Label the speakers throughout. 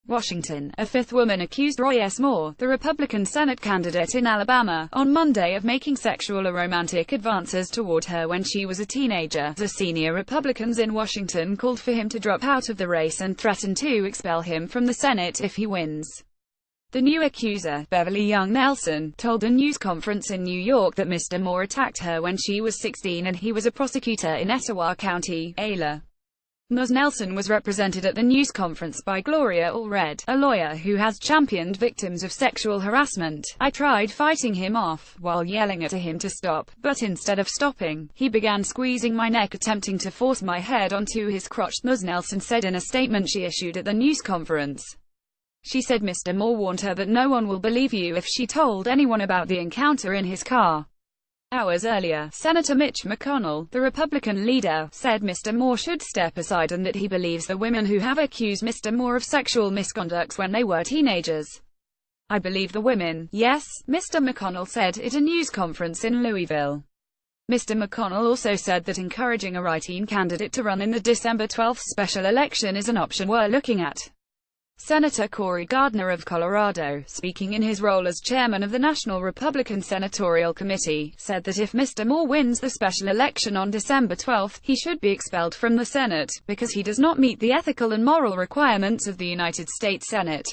Speaker 1: Washington. A fifth woman accused Roy S. Moore, the Republican Senate candidate in Alabama, on Monday of making sexual or romantic advances toward her when she was a teenager. The senior Republicans in Washington called for him to drop out of the race and threatened to expel him from the Senate if he wins. The new accuser, Beverly Young Nelson, told a news conference in New York that Mr. Moore attacked her when she was 16 and he was a prosecutor in Etowah County, Ala. Ms. Nelson was represented at the news conference by Gloria Allred, a lawyer who has championed victims of sexual harassment. I tried fighting him off, while yelling at him to stop, but instead of stopping, he began squeezing my neck, attempting to force my head onto his crotch, Ms. Nelson said in a statement she issued at the news conference. She said Mr. Moore warned her that no one will believe you if she told anyone about the encounter in his car. Hours earlier, Senator Mitch McConnell, the Republican leader, said Mr. Moore should step aside and that he believes the women who have accused Mr. Moore of sexual misconduct when they were teenagers. I believe the women, yes, Mr. McConnell said at a news conference in Louisville. Mr. McConnell also said that encouraging a write-in candidate to run in the December 12 special election is an option we're looking at. Senator Cory Gardner of Colorado, speaking in his role as chairman of the National Republican Senatorial Committee, said that if Mr. Moore wins the special election on December 12, he should be expelled from the Senate, because he does not meet the ethical and moral requirements of the United States Senate.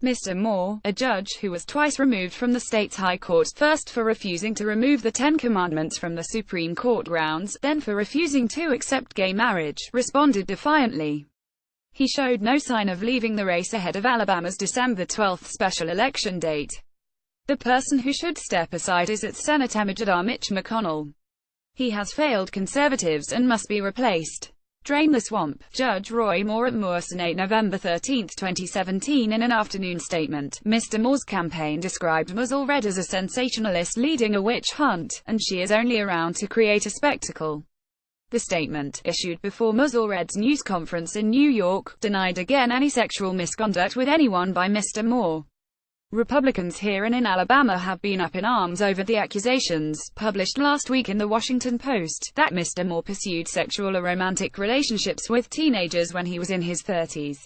Speaker 1: Mr. Moore, a judge who was twice removed from the state's high court, first for refusing to remove the Ten Commandments from the Supreme Court grounds, then for refusing to accept gay marriage, responded defiantly. He showed no sign of leaving the race ahead of Alabama's December 12 special election date. The person who should step aside is its Senate Majority Mitch McConnell. He has failed conservatives and must be replaced. Drain the swamp. Judge Roy Moore at Moore Senate November 13, 2017. In an afternoon statement, Mr. Moore's campaign described Ms. Allred as a sensationalist leading a witch hunt, and she is only around to create a spectacle. The statement, issued before Ms. Allred's news conference in New York, denied again any sexual misconduct with anyone by Mr. Moore. Republicans here and in Alabama have been up in arms over the accusations, published last week in The Washington Post, that Mr. Moore pursued sexual or romantic relationships with teenagers when he was in his 30s.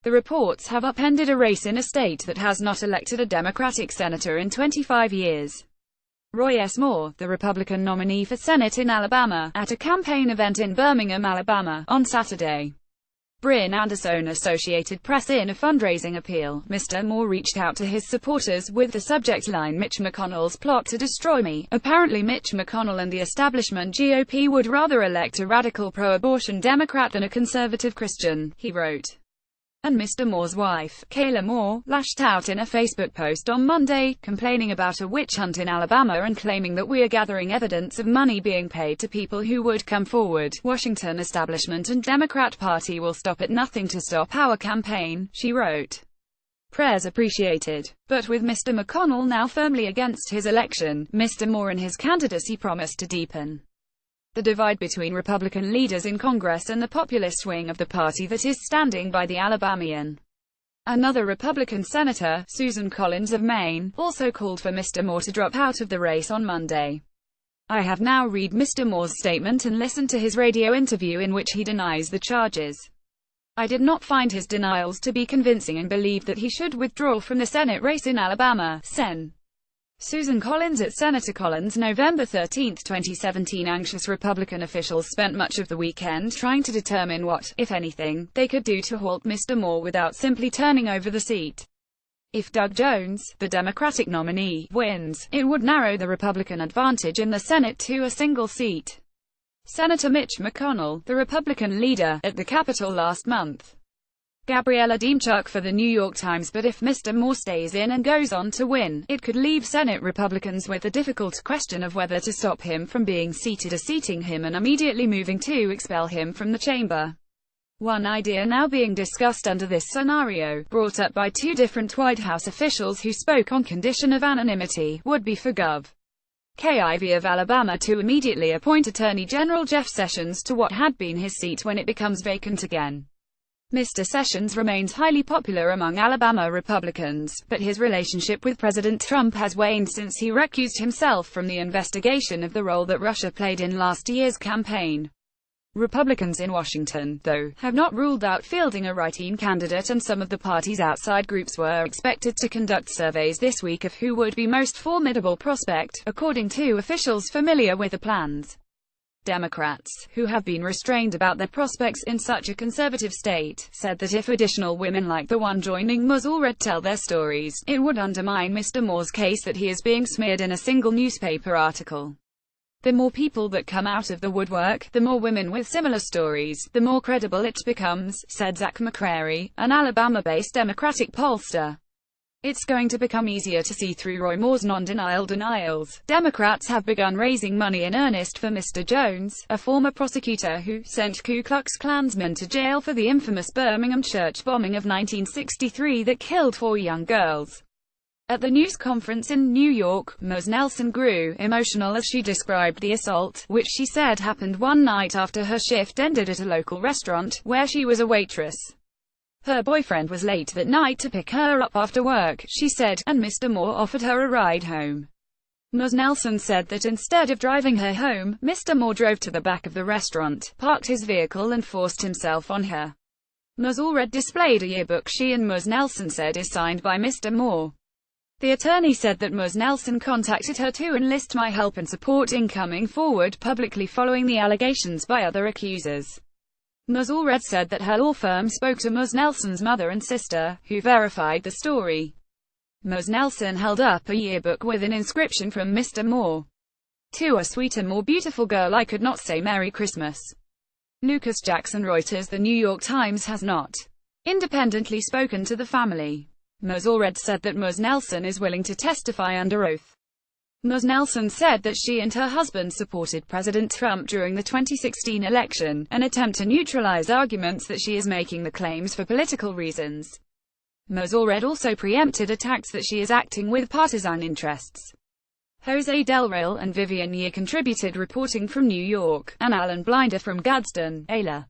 Speaker 1: The reports have upended a race in a state that has not elected a Democratic senator in 25 years. Roy S. Moore, the Republican nominee for Senate in Alabama, at a campaign event in Birmingham, Alabama, on Saturday. Bryn Anderson, Associated Press. In a fundraising appeal, Mr. Moore reached out to his supporters with the subject line "Mitch McConnell's plot to destroy me." Apparently Mitch McConnell and the establishment GOP would rather elect a radical pro-abortion Democrat than a conservative Christian, he wrote. And Mr. Moore's wife, Kayla Moore, lashed out in a Facebook post on Monday, complaining about a witch hunt in Alabama and claiming that "we are gathering evidence of money being paid to people who would come forward. Washington establishment and Democrat Party will stop at nothing to stop our campaign," she wrote. Prayers appreciated. But with Mr. McConnell now firmly against his election, Mr. Moore and his candidacy promised to deepen the divide between Republican leaders in Congress and the populist wing of the party that is standing by the Alabamian. Another Republican senator, Susan Collins of Maine, also called for Mr. Moore to drop out of the race on Monday. I have now read Mr. Moore's statement and listened to his radio interview in which he denies the charges. I did not find his denials to be convincing and believe that he should withdraw from the Senate race in Alabama. Sen. Susan Collins at Senator Collins, November 13, 2017. Anxious Republican officials spent much of the weekend trying to determine what, if anything, they could do to halt Mr. Moore without simply turning over the seat. If Doug Jones, the Democratic nominee, wins, it would narrow the Republican advantage in the Senate to a single seat. Senator Mitch McConnell, the Republican leader, at the Capitol last month. Gabriella Demchuk for the New York Times. But if Mr. Moore stays in and goes on to win, it could leave Senate Republicans with the difficult question of whether to stop him from being seated or seating him and immediately moving to expel him from the chamber. One idea now being discussed under this scenario, brought up by two different White House officials who spoke on condition of anonymity, would be for Gov. Kiv of Alabama to immediately appoint Attorney General Jeff Sessions to what had been his seat when it becomes vacant again. Mr. Sessions remains highly popular among Alabama Republicans, but his relationship with President Trump has waned since he recused himself from the investigation of the role that Russia played in last year's campaign. Republicans in Washington, though, have not ruled out fielding a write-in candidate, and some of the party's outside groups were expected to conduct surveys this week of who would be most formidable prospect, according to officials familiar with the plans. Democrats, who have been restrained about their prospects in such a conservative state, said that if additional women like the one joining Ms. Allred tell their stories, it would undermine Mr. Moore's case that he is being smeared in a single newspaper article. The more people that come out of the woodwork, the more women with similar stories, the more credible it becomes, said Zach McCrary, an Alabama-based Democratic pollster. It's going to become easier to see through Roy Moore's non-denial denials. Democrats have begun raising money in earnest for Mr. Jones, a former prosecutor who sent Ku Klux Klansmen to jail for the infamous Birmingham church bombing of 1963 that killed 4 young girls. At the news conference in New York, Ms. Nelson grew emotional as she described the assault, which she said happened one night after her shift ended at a local restaurant, where she was a waitress. Her boyfriend was late that night to pick her up after work, she said, and Mr. Moore offered her a ride home. Ms. Nelson said that instead of driving her home, Mr. Moore drove to the back of the restaurant, parked his vehicle and forced himself on her. Ms. Allred displayed a yearbook she and Ms. Nelson said is signed by Mr. Moore. The attorney said that Ms. Nelson contacted her to enlist my help and support in coming forward publicly following the allegations by other accusers. Ms. Allred said that her law firm spoke to Ms. Nelson's mother and sister, who verified the story. Ms. Nelson held up a yearbook with an inscription from Mr. Moore. "To a sweeter, more beautiful girl I could not say Merry Christmas." Lucas Jackson. Reuters. The New York Times has not independently spoken to the family. Ms. Allred said that Ms. Nelson is willing to testify under oath. Ms. Nelson said that she and her husband supported President Trump during the 2016 election, an attempt to neutralize arguments that she is making the claims for political reasons. Ms. Allred also preempted attacks that she is acting with partisan interests. Jose Del Real and Vivian Ye contributed reporting from New York, and Alan Blinder from Gadsden, Ayla.